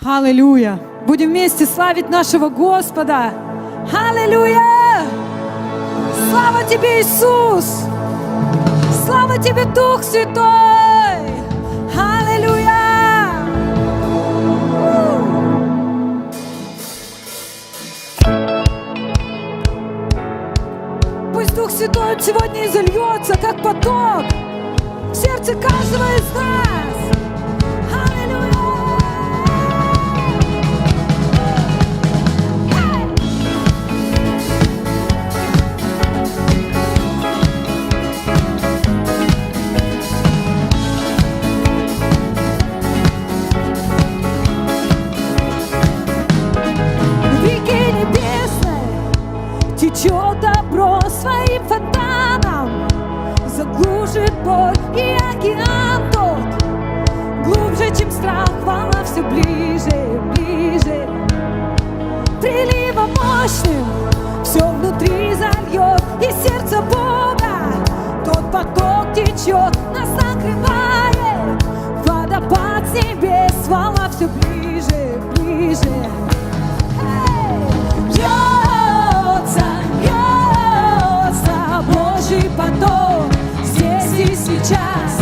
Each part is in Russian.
Аллилуйя! Будем вместе славить нашего Господа. Аллилуйя! Слава Тебе, Иисус! Слава Тебе, Дух Святой! Аллилуйя! Пусть Дух Святой сегодня изольется, как поток, в сердце каждого из нас. Аллилуйя! Течет добро своим фонтаном, заглушит боль и океан тот. Глубже, чем страх, волна все ближе, ближе. Приливом мощным все внутри зальет, и сердце Бога тот поток течет, нас накрывает. Водопад с небес, волна все ближе, ближе. Божий поток здесь и сейчас.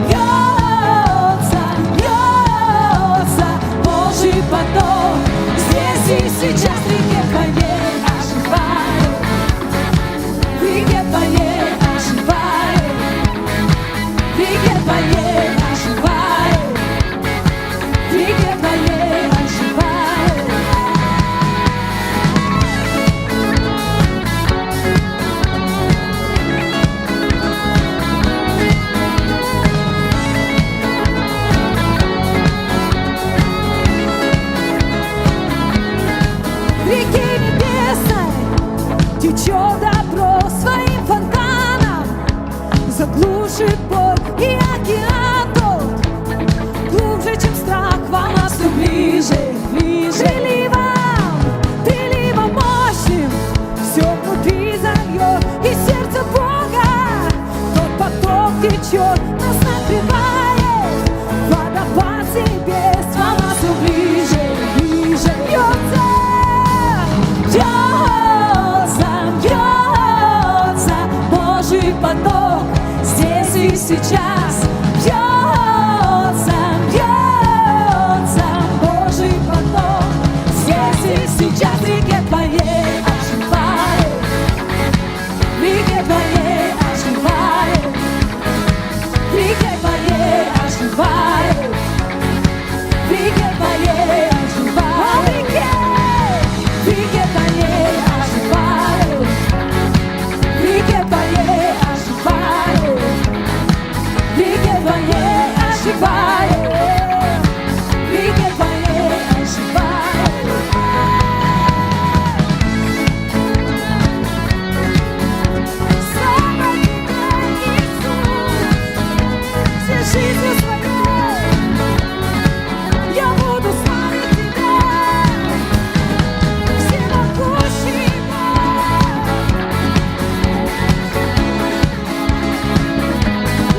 Льется, льется Божий поток здесь и сейчас. В реке твоей оживает, в реке твоей оживает, в реке твоей оживает, в реке твоей оживает. Течет добро своим фонтаном, заглушит боль и океан тот. Глубже, чем страх, волна все ближе, ближе. Приливом мощным все внутри зальет, и сердце Бога тот поток течет, нас накрывает. Водопад с небес, волна все ближе, ближе. Божий поток здесь и сейчас. Бьется, бьется Божий поток здесь и сейчас. В реке твоей оживает, в реке твоей оживает, в реке твоей оживает, в реке твоей оживает, в реке твоей оживает, в реке твоей оживает, в реке твоей оживает, в реке твоей оживает. Слава тебе, Иисус, всей жизнью своей я буду славить Тебя, всемогущий Бог.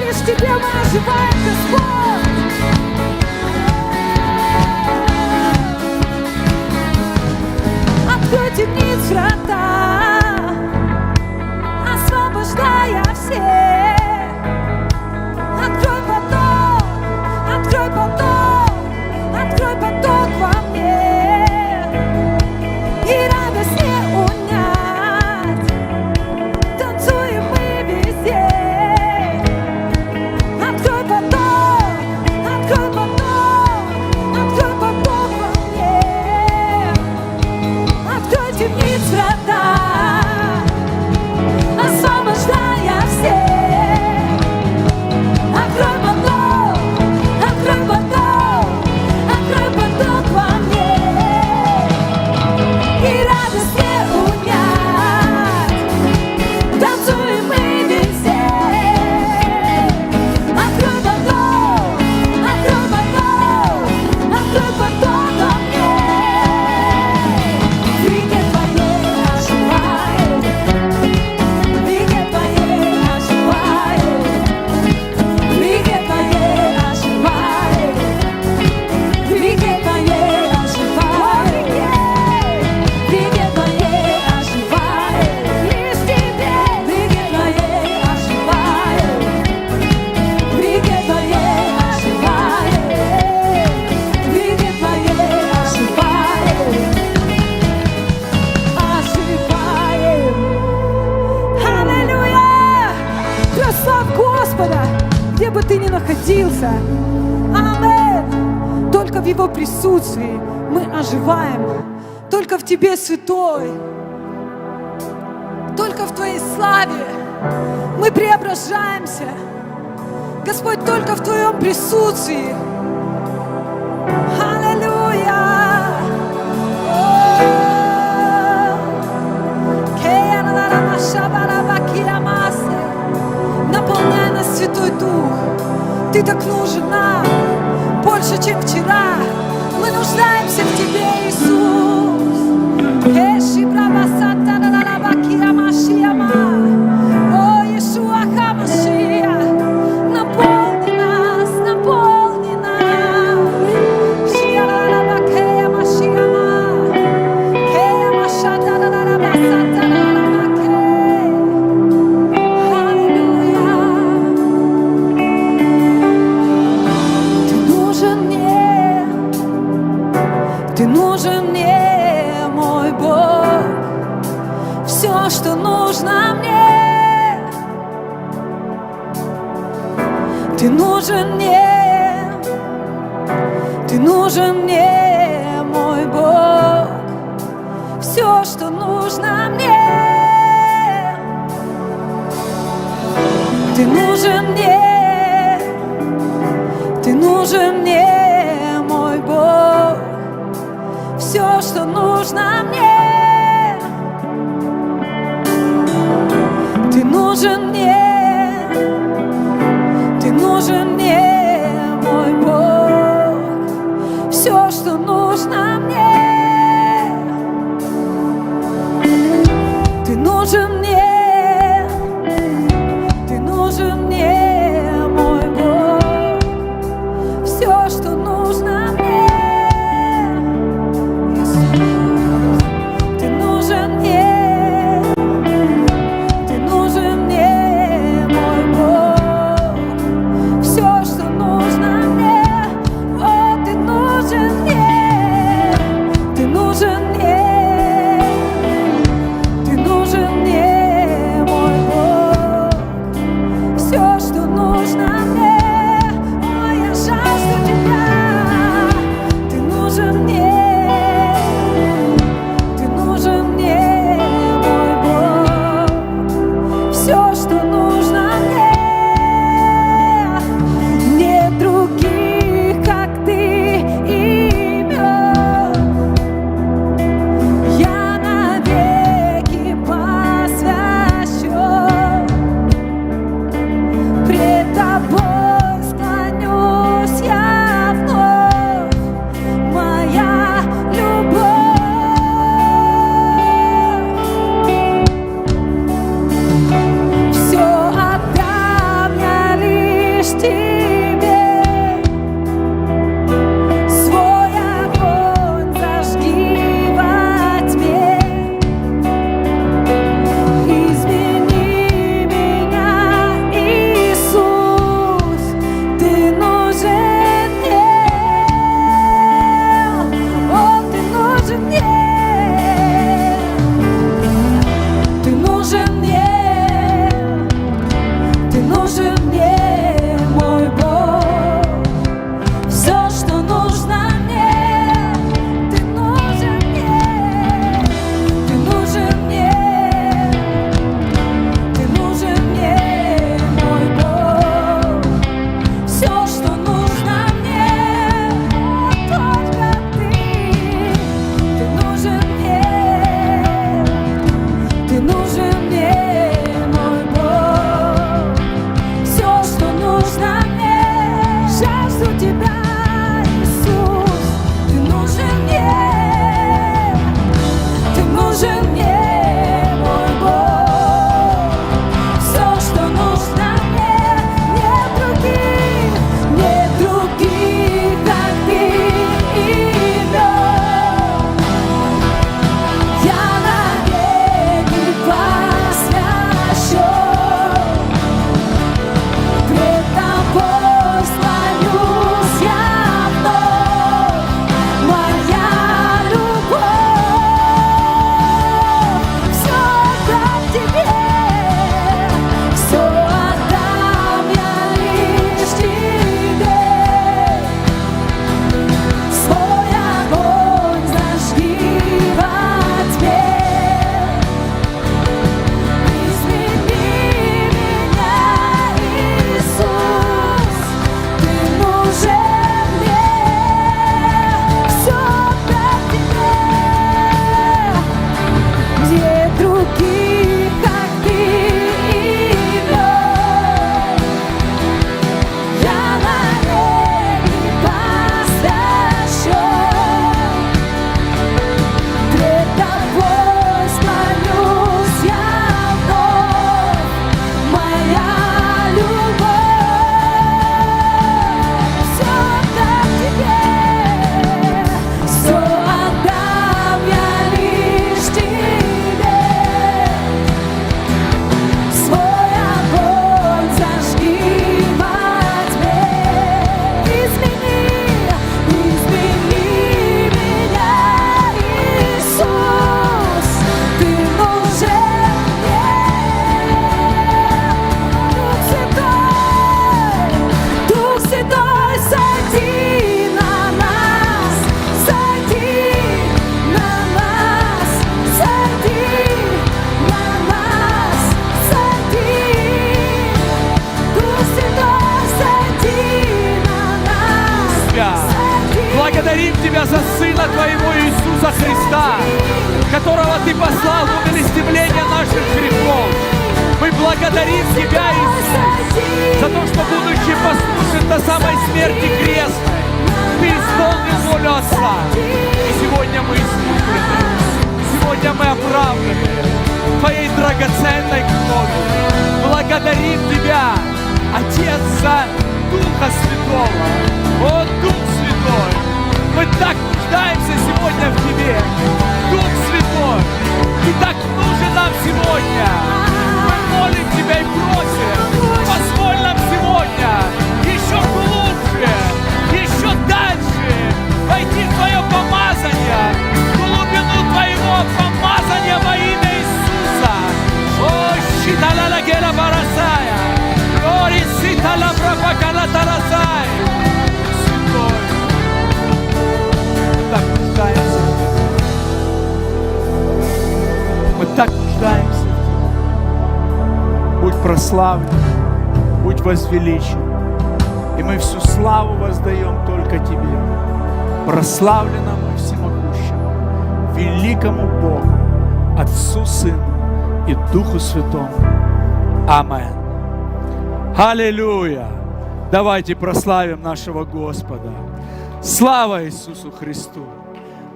Лишь в Тебе мы оживаем, Господь. Открой темниц врата, освобождая всех. Открой поток, открой поток, открой поток во мне, и радость не унять. Танцуем мы везде. Открой поток. родился. Аминь. Только в Его присутствии мы оживаем. Только в Тебе, Святой. Только в Твоей славе мы преображаемся. Господь, только в Твоем присутствии. Аллилуйя. Наполняй нас, Святой Дух. Ты так нужен нам больше, чем вчера. Мы нуждаемся в Тебе, Иисус. О, Иешуа Хамашиах, наполни нас, наполни нас. Ты нужен мне, мой Бог, все, что нужно мне. Ты нужен мне, мой Бог, все, что нужно мне. Ты нужен мне, мой Бог, все, что нужно мне. Ты нужен мне, мой Бог, все, что нужно мне. Ты Тебя, Иисус, за то, что, будучи послушен до самой смерти крестной, Ты исполнил волю Отца. И сегодня мы искуплены, сегодня мы оправданы Твоей драгоценной кровью. Благодарим Тебя, Отец, за Духа Святого. О, Дух Святой, мы так нуждаемся сегодня в Тебе. Дух Святой, Ты так нужен нам сегодня. Мы молим Тебя и просим, позволь нам сегодня еще глубже, еще дальше войти в Твое помазание, в глубину Твоего помазания во имя Иисуса. О, щитала гела барасая, гори ситала пропакала тарасай. Святой, мы так нуждаемся. Мы так нуждаемся. Будь прославлен, будь возвеличен. И мы всю славу воздаем только Тебе, прославленному и всемогущему, великому Богу, Отцу, Сыну и Духу Святому. Аминь. Аллилуйя! Давайте прославим нашего Господа. Слава Иисусу Христу!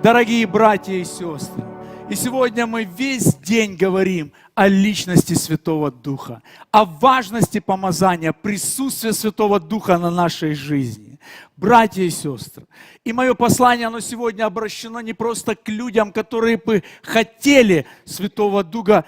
Дорогие братья и сестры, и сегодня мы весь день говорим о личности Святого Духа, о важности помазания, присутствия Святого Духа на нашей жизни. Братья и сестры, и мое послание, оно сегодня обращено не просто к людям, которые бы хотели Святого Духа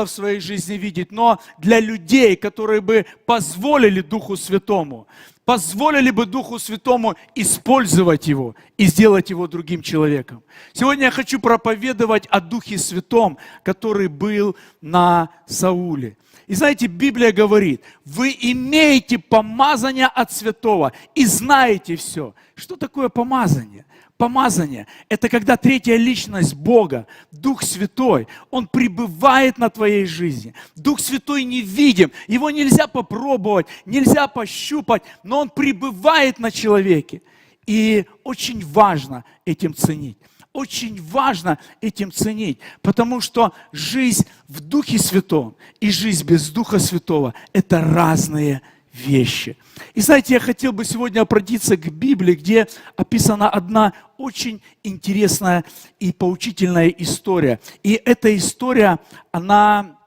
в своей жизни видеть, но для людей, которые бы позволили Духу Святому, позволили бы Духу Святому использовать его и сделать его другим человеком. Сегодня я хочу проповедовать о Духе Святом, который был на Сауле. И знаете, Библия говорит, вы имеете помазание от Святого и знаете все. Что такое помазание? Помазание – это когда третья личность Бога, Дух Святой, Он пребывает на твоей жизни. Дух Святой невидим, Его нельзя попробовать, нельзя пощупать, но Он пребывает на человеке. И очень важно этим ценить. Очень важно этим ценить, потому что жизнь в Духе Святом и жизнь без Духа Святого – это разные вещи. И знаете, я хотел бы сегодня обратиться к Библии, где описана одна очень интересная и поучительная история. И эта история, она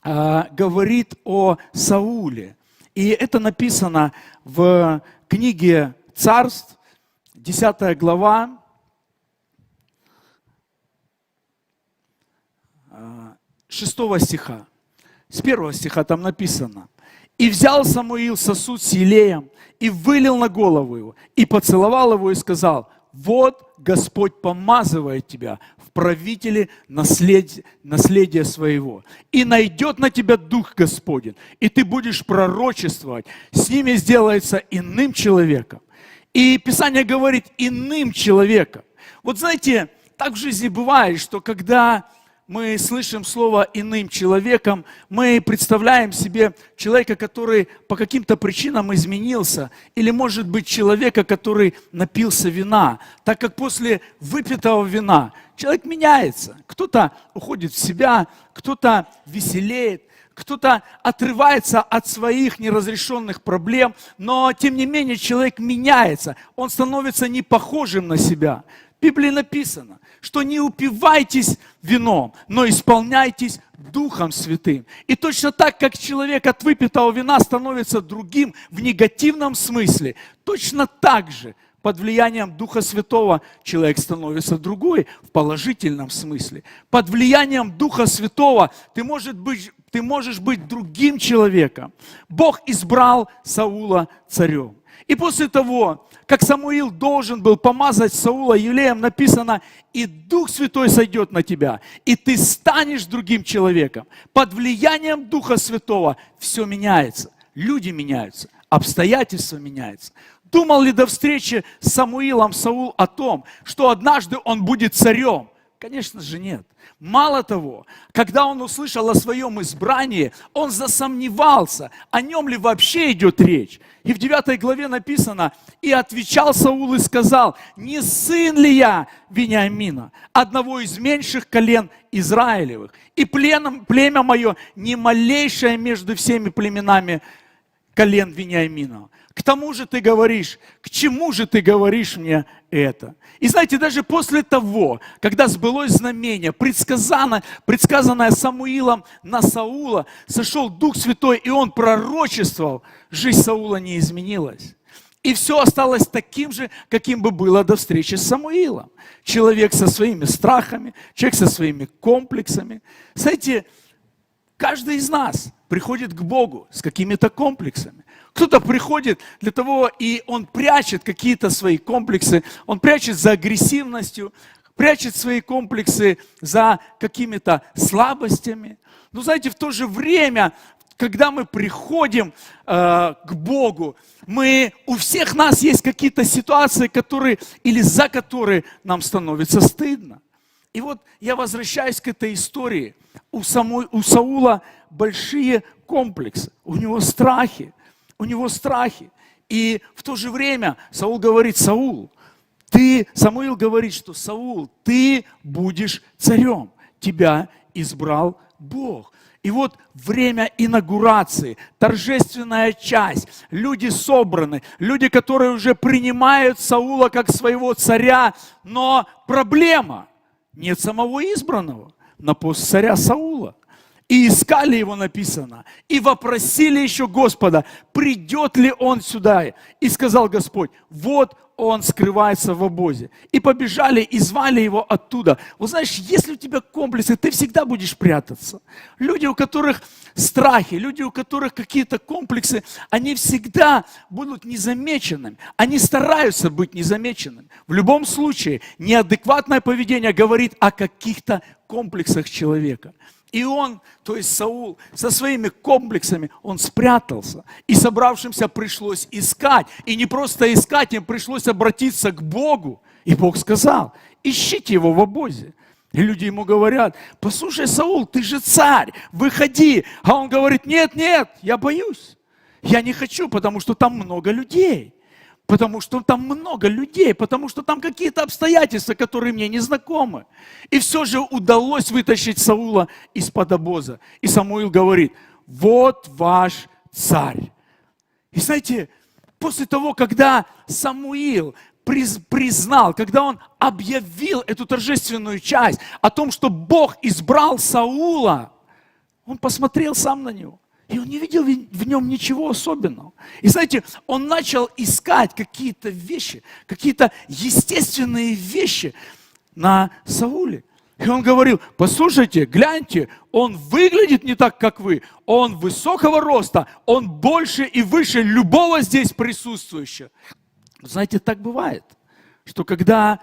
говорит о Сауле. И это написано в книге Царств, 10 глава, 6 стиха. С 1 стиха там написано. «И взял Самуил сосуд с елеем, и вылил на голову его, и поцеловал его, и сказал, вот Господь помазывает тебя в правителе наследия своего, и найдет на тебя Дух Господень, и ты будешь пророчествовать, с ними сделается иным человеком». И Писание говорит «иным человеком». Вот знаете, так в жизни бывает, что когда мы слышим слово «иным человеком», мы представляем себе человека, который по каким-то причинам изменился, или, может быть, человека, который напился вина, так как после выпитого вина человек меняется. Кто-то уходит в себя, кто-то веселеет, кто-то отрывается от своих неразрешенных проблем, но, тем не менее, человек меняется, он становится не похожим на себя. В Библии написано, что не упивайтесь вином, но исполняйтесь Духом Святым. И точно так, как человек от выпитого вина становится другим в негативном смысле, точно так же под влиянием Духа Святого человек становится другой в положительном смысле. Под влиянием Духа Святого ты можешь быть другим человеком. Бог избрал Саула царем. И после того, как Самуил должен был помазать Саула елеем, написано, и Дух Святой сойдет на тебя, и ты станешь другим человеком. Под влиянием Духа Святого все меняется, люди меняются, обстоятельства меняются. Думал ли до встречи с Самуилом Саул о том, что однажды он будет царем, Конечно же нет. Мало того, когда он услышал о своем избрании, он засомневался, о нем ли вообще идет речь. И в 9 главе написано: «И отвечал Саул и сказал: не сын ли я Вениамина, одного из меньших колен Израилевых, и племя мое не малейшее между всеми племенами колен Вениаминова. К тому же ты говоришь, к чему же ты говоришь мне это?» И знаете, даже после того, когда сбылось знамение, предсказанное Самуилом на Саула, сошел Дух Святой, и он пророчествовал, жизнь Саула не изменилась. И все осталось таким же, каким бы было до встречи с Самуилом. Человек со своими страхами, человек со своими комплексами. Знаете, каждый из нас приходит к Богу с какими-то комплексами. Кто-то приходит для того, и он прячет какие-то свои комплексы, он прячет за агрессивностью, прячет свои комплексы за какими-то слабостями. Но знаете, в то же время, когда мы приходим к Богу, у всех нас есть какие-то ситуации, за которые нам становится стыдно. И вот я возвращаюсь к этой истории. У Саула большие комплексы, у него страхи. И в то же время Самуил говорит: Саул, ты будешь царем, тебя избрал Бог. И вот время инаугурации, торжественная часть, люди собраны, люди, которые уже принимают Саула как своего царя, но проблема: нет самого избранного на пост царя Саула. И искали его, написано, и вопросили еще Господа, придет ли он сюда. И сказал Господь: вот он скрывается в обозе. И побежали, и звали его оттуда. Вот знаешь, если у тебя комплексы, ты всегда будешь прятаться. Люди, у которых страхи, люди, у которых какие-то комплексы, они всегда будут незамеченными. Они стараются быть незамеченными. В любом случае, неадекватное поведение говорит о каких-то комплексах человека. И он, то есть Саул, со своими комплексами, он спрятался. И собравшимся пришлось искать. И не просто искать, им пришлось обратиться к Богу. И Бог сказал: ищите его в обозе. И люди ему говорят: послушай, Саул, ты же царь, выходи. А он говорит: нет, я боюсь. Я не хочу, потому что там много людей. Потому что там какие-то обстоятельства, которые мне не знакомы. И все же удалось вытащить Саула из-под обоза. И Самуил говорит: вот ваш царь. И знаете, после того, когда Самуил признал, когда он объявил эту торжественную часть о том, что Бог избрал Саула, он посмотрел сам на него. И он не видел в нем ничего особенного. И знаете, он начал искать какие-то вещи, какие-то естественные вещи на Сауле. И он говорил: послушайте, гляньте, он выглядит не так, как вы. Он высокого роста, он больше и выше любого здесь присутствующего. Знаете, так бывает, что когда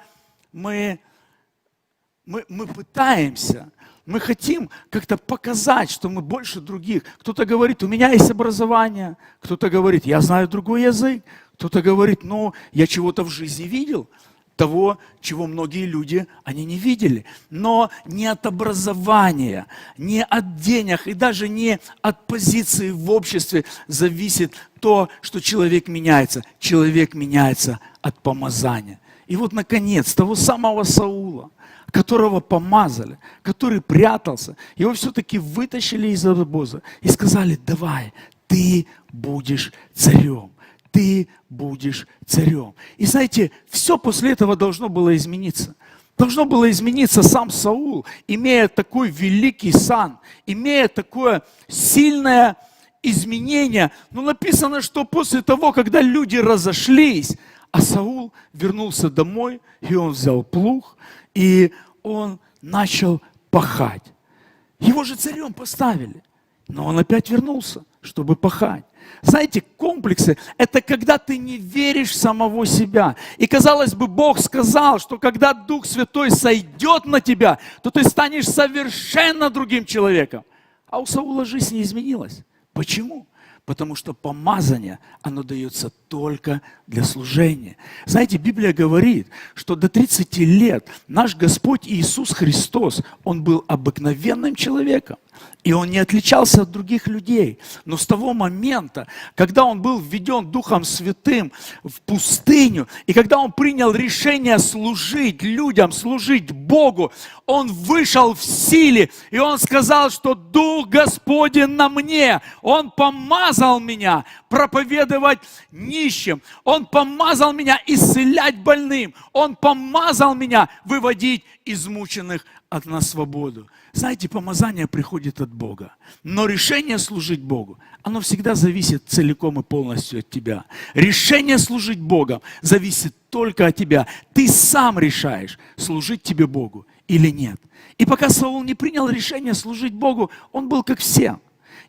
мы пытаемся, мы хотим как-то показать, что мы больше других. Кто-то говорит: у меня есть образование. Кто-то говорит: я знаю другой язык. Кто-то говорит: я чего-то в жизни видел, того, чего многие люди, они не видели. Но не от образования, не от денег и даже не от позиции в обществе зависит то, что человек меняется. Человек меняется от помазания. И вот, наконец, того самого Саула, которого помазали, который прятался, его все-таки вытащили из обоза и сказали: давай, ты будешь царем. Ты будешь царем. И знаете, все после этого должно было измениться. Должно было измениться сам Саул, имея такой великий сан, имея такое сильное изменение. Но написано, что после того, когда люди разошлись, а Саул вернулся домой, и он взял плуг, и он начал пахать. Его же царем поставили, но он опять вернулся, чтобы пахать. Знаете, комплексы – это когда ты не веришь в самого себя. И, казалось бы, Бог сказал, что когда Дух Святой сойдет на тебя, то ты станешь совершенно другим человеком. А у Саула жизнь не изменилась. Почему? Потому что помазание, оно дается только для служения. Знаете, Библия говорит, что до 30 лет наш Господь Иисус Христос, Он был обыкновенным человеком. И Он не отличался от других людей. Но с того момента, когда Он был введен Духом Святым в пустыню, и когда Он принял решение служить людям, служить Богу, Он вышел в силе, и Он сказал, что Дух Господень на мне. Он помазал меня проповедовать нищим. Он помазал меня исцелять больным. Он помазал меня выводить измученных на свободу. Знаете, помазание приходит от Бога. Но решение служить Богу, оно всегда зависит целиком и полностью от тебя. Решение служить Богу зависит только от тебя. Ты сам решаешь, служить тебе Богу или нет. И пока Саул не принял решение служить Богу, он был как все.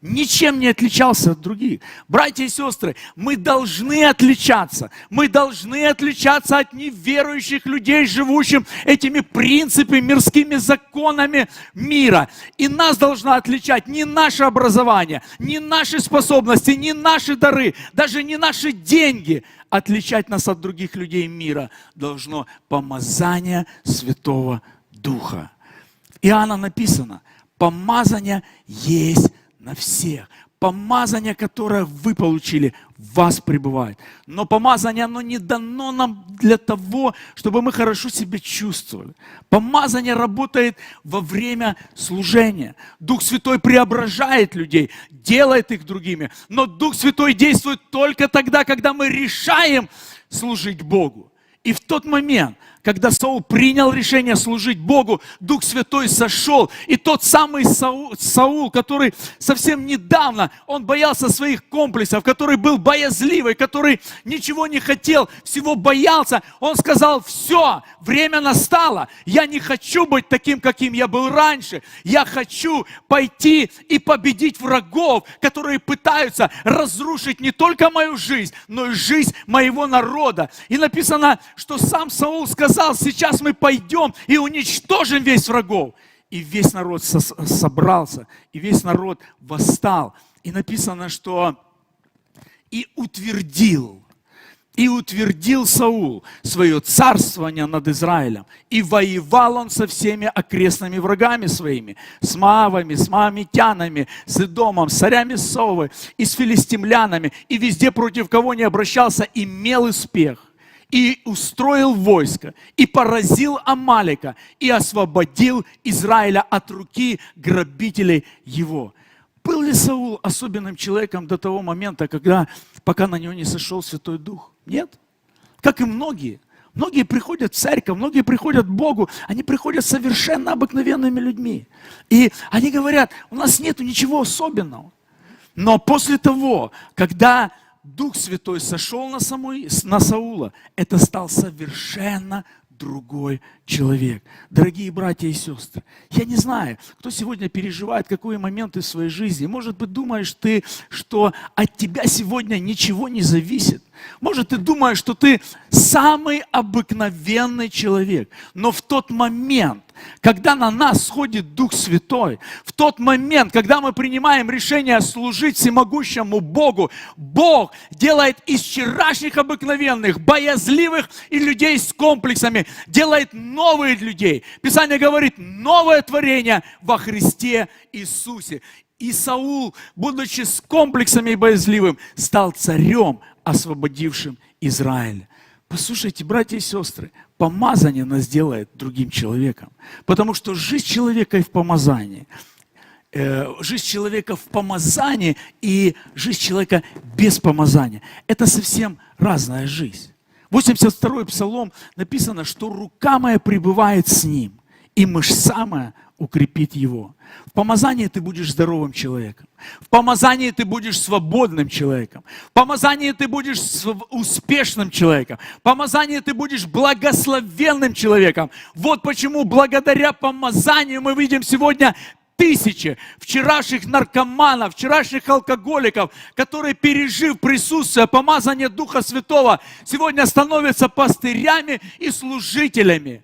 Ничем не отличался от других. Братья и сестры, мы должны отличаться. Мы должны отличаться от неверующих людей, живущих этими принципами, мирскими законами мира. И нас должно отличать не наше образование, не наши способности, не наши дары, даже не наши деньги. Отличать нас от других людей мира должно помазание Святого Духа. В Иоанна написано, помазание есть на всех. Помазание, которое вы получили, в вас пребывает. Но помазание, оно не дано нам для того, чтобы мы хорошо себя чувствовали. Помазание работает во время служения. Дух Святой преображает людей, делает их другими. Но Дух Святой действует только тогда, когда мы решаем служить Богу. И в тот момент, когда Саул принял решение служить Богу, Дух Святой сошел. И тот самый Саул, который совсем недавно, он боялся своих комплексов, который был боязливый, который ничего не хотел, всего боялся, он сказал, все, время настало. Я не хочу быть таким, каким я был раньше. Я хочу пойти и победить врагов, которые пытаются разрушить не только мою жизнь, но и жизнь моего народа. И написано, что сам Саул сказал, сейчас мы пойдем и уничтожим весь врагов. И весь народ собрался, и весь народ восстал. И написано, что и утвердил Саул свое царствование над Израилем. И воевал он со всеми окрестными врагами своими, с Моавами, с Моавитянами, с Эдомом, с царями Совы, и с филистимлянами. И везде против кого не обращался, имел успех. И устроил войско, и поразил Амалика, и освободил Израиля от руки грабителей его. Был ли Саул особенным человеком до того момента, пока на него не сошел Святой Дух? Нет. Как и многие. Многие приходят в церковь, многие приходят к Богу, они приходят совершенно обыкновенными людьми. И они говорят, у нас нет ничего особенного. Но после того, когда Дух Святой сошел на Саула, это стал совершенно другой человек. Дорогие братья и сестры, я не знаю, кто сегодня переживает какие моменты в своей жизни. Может быть, думаешь ты, что от тебя сегодня ничего не зависит. Может, ты думаешь, что ты самый обыкновенный человек. Но в тот момент, когда на нас сходит Дух Святой, в тот момент, когда мы принимаем решение служить всемогущему Богу, Бог делает из вчерашних обыкновенных, боязливых и людей с комплексами, делает новых людей. Писание говорит, новое творение во Христе Иисусе. И Саул, будучи с комплексами и боязливым, стал царем, освободившим Израиль. Послушайте, братья и сестры, помазание нас делает другим человеком. Потому что жизнь человека и в помазании. Жизнь человека в помазании и жизнь человека без помазания. Это совсем разная жизнь. 82-й Псалом написано, что рука моя пребывает с ним, и мышца моя укрепит его. В помазании ты будешь здоровым человеком. В помазании ты будешь свободным человеком. В помазании ты будешь успешным человеком. В помазании ты будешь благословенным человеком. Вот почему благодаря помазанию мы видим сегодня тысячи вчерашних наркоманов, вчерашних алкоголиков, которые, пережив присутствие, помазания Духа Святого, сегодня становятся пастырями и служителями.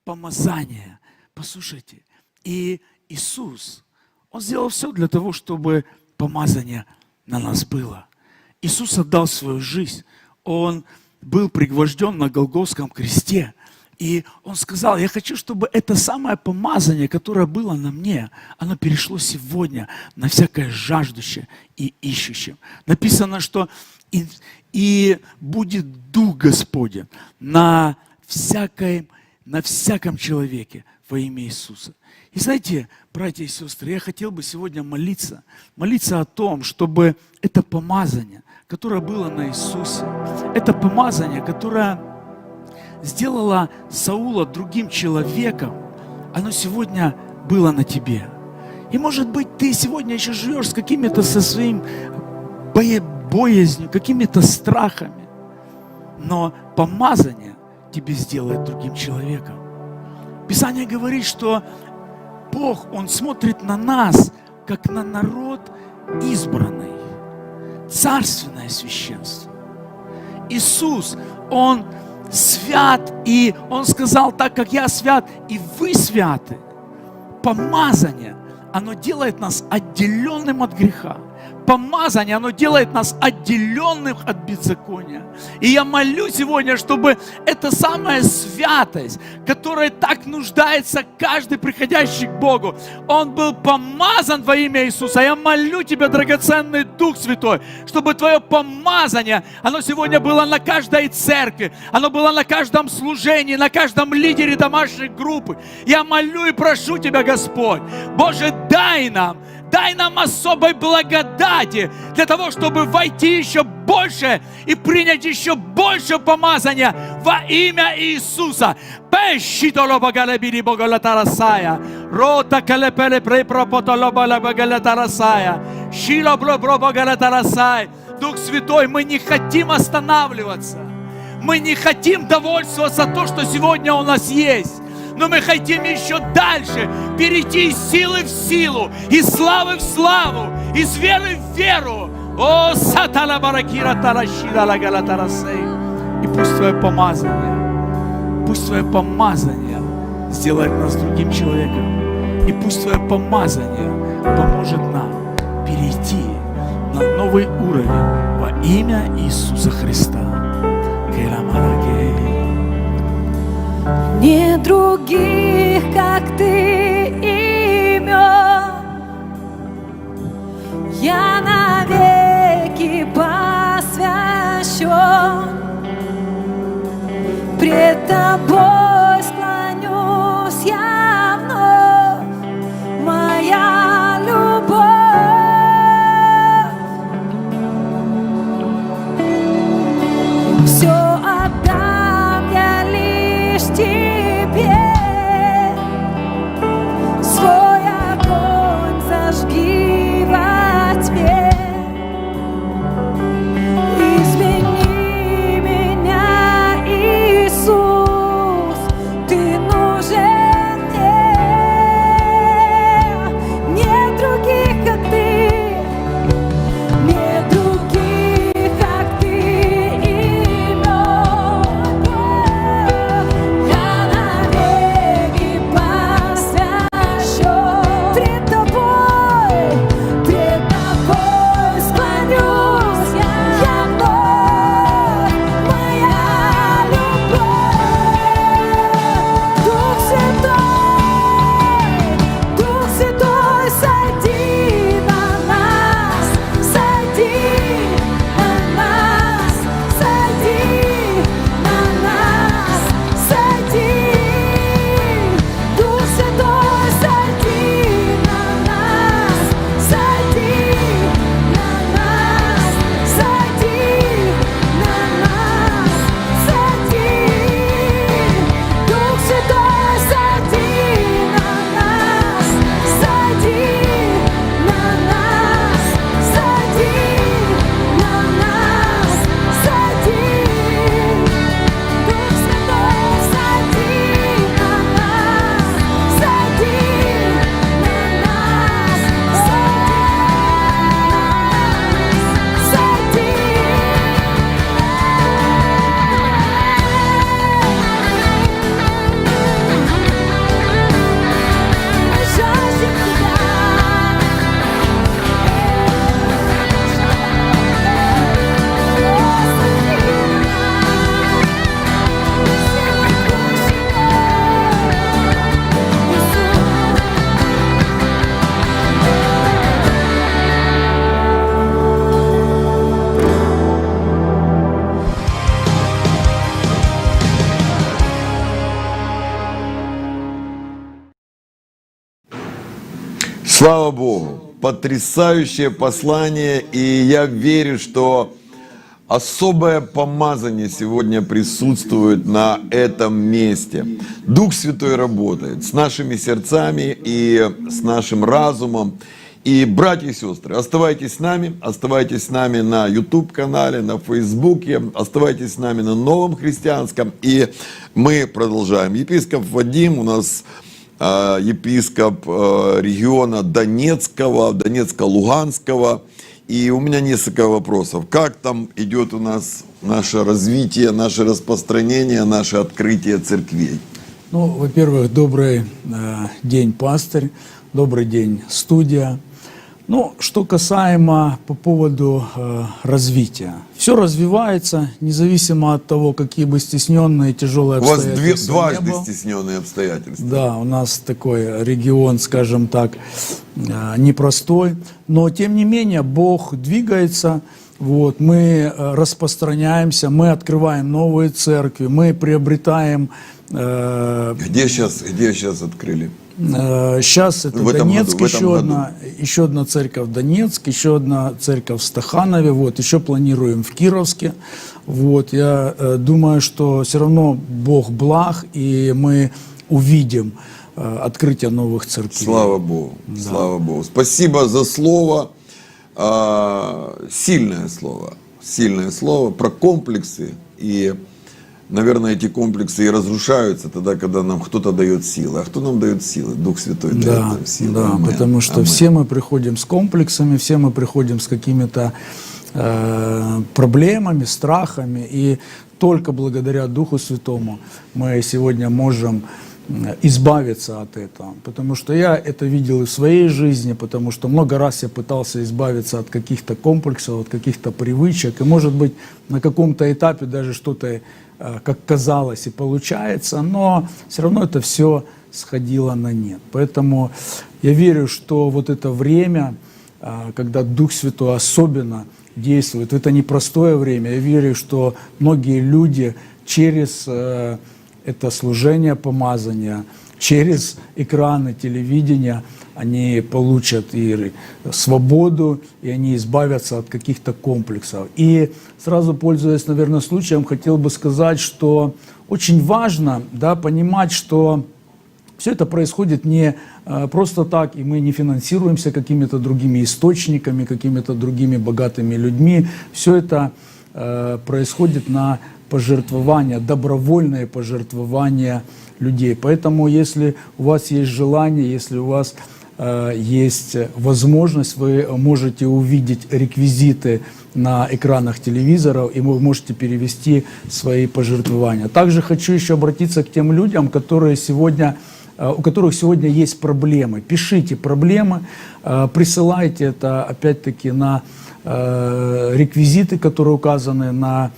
Помазание. Послушайте, и Иисус, Он сделал все для того, чтобы помазание на нас было. Иисус отдал свою жизнь. Он был пригвожден на Голгофском кресте. И Он сказал: я хочу, чтобы это самое помазание, которое было на мне, оно перешло сегодня на всякое жаждущее и ищущее. Написано, что и будет Дух Господень на всяком человеке во имя Иисуса. И знаете, братья и сестры, я хотел бы сегодня молиться о том, чтобы это помазание, которое было на Иисусе, это помазание, которое сделало Саула другим человеком, оно сегодня было на тебе. И может быть, ты сегодня еще живешь с какими-то со своим боязнью, какими-то страхами, но помазание тебе сделает другим человеком. Писание говорит, что Бог, Он смотрит на нас, как на народ избранный, царственное священство. Иисус, Он свят, и Он сказал: так как я свят, и вы святы. Помазание, оно делает нас отделенным от греха. Помазание, оно делает нас отделенным от беззакония. И я молю сегодня, чтобы эта самая святость, которая так нуждается каждый приходящий к Богу, он был помазан во имя Иисуса. Я молю Тебя, драгоценный Дух Святой, чтобы Твое помазание, оно сегодня было на каждой церкви, оно было на каждом служении, на каждом лидере домашней группы. Я молю и прошу Тебя, Господь, Боже, дай нам особой благодати для того, чтобы войти еще больше и принять еще больше помазания во имя Иисуса. Дух Святой, мы не хотим останавливаться. Мы не хотим довольствоваться то, что сегодня у нас есть. Но мы хотим еще дальше перейти из силы в силу, из славы в славу, из веры в веру. О, сатана баракира тарашира лагала тарасей. И пусть Твое помазание сделает нас другим человеком. И пусть Твое помазание поможет нам перейти на новый уровень во имя Иисуса Христа. Нет других, как Ты, имен. Я навеки посвящен. Пред Тобой склонюсь я вновь, моя любовь. Все отдам я лишь Тебе, свой огонь зажги во тьме. Измени меня, Иисус, Слава Богу! Потрясающее послание, и я верю, что особое помазание сегодня присутствует на этом месте. Дух Святой работает с нашими сердцами и с нашим разумом. И, братья и сестры, оставайтесь с нами на YouTube-канале, на Фейсбуке, оставайтесь с нами на Новом Христианском, и мы продолжаем. Епископ Вадим у нас епископ региона Донецкого, Донецко-Луганского. И у меня несколько вопросов. Как там идет у нас наше развитие, наше распространение, наше открытие церквей? Ну, во-первых, добрый день, пастырь, добрый день, студия. Ну, что касаемо по поводу развития. Все развивается, независимо от того, какие бы стесненные, тяжелые У вас обстоятельства не дважды было. стесненные обстоятельства. Да, у нас такой регион, скажем так, непростой. Но, тем не менее, Бог двигается. Вот, мы распространяемся, мы открываем новые церкви, мы приобретаем... Где сейчас открыли? Сейчас это В этом Донецк, году, в этом еще одна церковь в Донецк, еще одна церковь в Стаханове, вот, еще планируем в Кировске. Вот, я думаю, что все равно Бог благ, и мы увидим открытие новых церквей. Слава Богу, Да. слава Богу. Спасибо за слово, сильное слово про комплексы. И, наверное, эти комплексы и разрушаются тогда, когда нам кто-то дает силы. А кто нам дает силы? Дух Святой дает Да, нам силы. да, Амен. потому что Амен. все мы приходим с комплексами, все мы приходим с какими-то проблемами, страхами, и только благодаря Духу Святому мы сегодня можем избавиться от этого. Потому что я это видел и в своей жизни, потому что много раз я пытался избавиться от каких-то комплексов, от каких-то привычек, и, может быть, на каком-то этапе даже что-то, как казалось, и получается, но все равно это все сходило на нет. Поэтому я верю, что вот это время, когда Дух Святой особенно действует, в это непростое время, я верю, что многие люди через это служение помазания, через экраны телевидения, они получат и свободу, и они избавятся от каких-то комплексов. И сразу, пользуясь, наверное, случаем, хотел бы сказать, что очень важно, да, понимать, что все это происходит не просто так, и мы не финансируемся какими-то другими источниками, какими-то другими богатыми людьми. Все это происходит на пожертвования, добровольные пожертвования людей. Поэтому, если у вас есть желание, если у вас есть возможность, вы можете увидеть реквизиты на экранах телевизоров, и вы можете перевести свои пожертвования. Также хочу еще обратиться к тем людям, которые сегодня, у которых сегодня есть проблемы. Пишите проблемы, присылайте это опять-таки на реквизиты, которые указаны на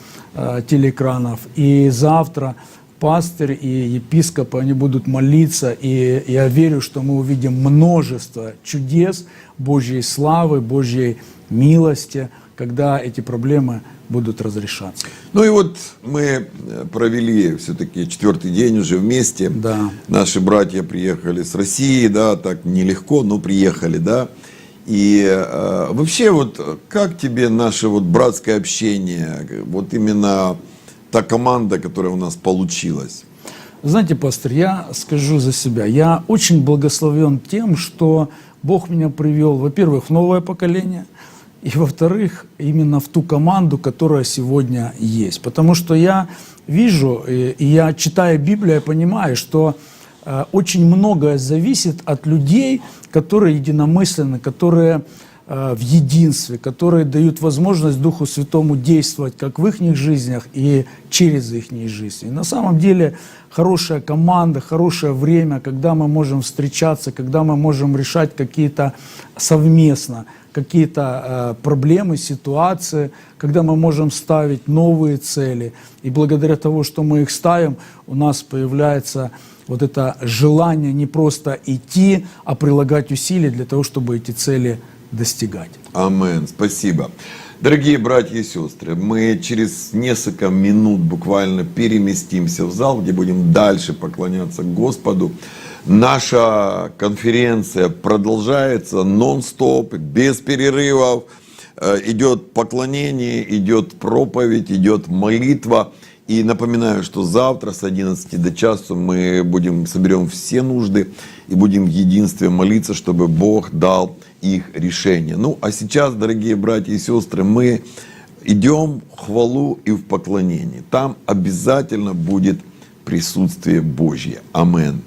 телеэкранах. И завтра пастырь и епископы, они будут молиться, и я верю, что мы увидим множество чудес Божьей славы, Божьей милости, когда эти проблемы будут разрешаться. Ну и вот мы провели все-таки 4-й день уже вместе. Да. Наши братья приехали с России, да, так нелегко, но приехали, да. И вообще вот как тебе наше вот братское общение, вот именно та команда, которая у нас получилась? Знаете, пастор, я скажу за себя. Я очень благословен тем, что Бог меня привел, во-первых, в новое поколение, и, во-вторых, именно в ту команду, которая сегодня есть. Потому что я вижу, и я, читая Библию, я понимаю, что очень многое зависит от людей, которые единомысленны, которые в единстве, которые дают возможность Духу Святому действовать как в их жизнях и через их жизни. И на самом деле хорошая команда, хорошее время, когда мы можем встречаться, когда мы можем решать какие-то совместно какие-то проблемы, ситуации, когда мы можем ставить новые цели. И благодаря тому, что мы их ставим, у нас появляется вот это желание не просто идти, а прилагать усилия для того, чтобы эти цели достигать. Амен. Спасибо. Дорогие братья и сестры, мы через несколько минут буквально переместимся в зал, где будем дальше поклоняться Господу. Наша конференция продолжается нон-стоп, без перерывов. Идет поклонение, идет проповедь, идет молитва. И напоминаю, что завтра с 11 до часу мы соберем все нужды и будем в единстве молиться, чтобы Бог дал их решение. Ну, а сейчас, дорогие братья и сестры, мы идем в хвалу и в поклонение. Там обязательно будет присутствие Божье. Амин.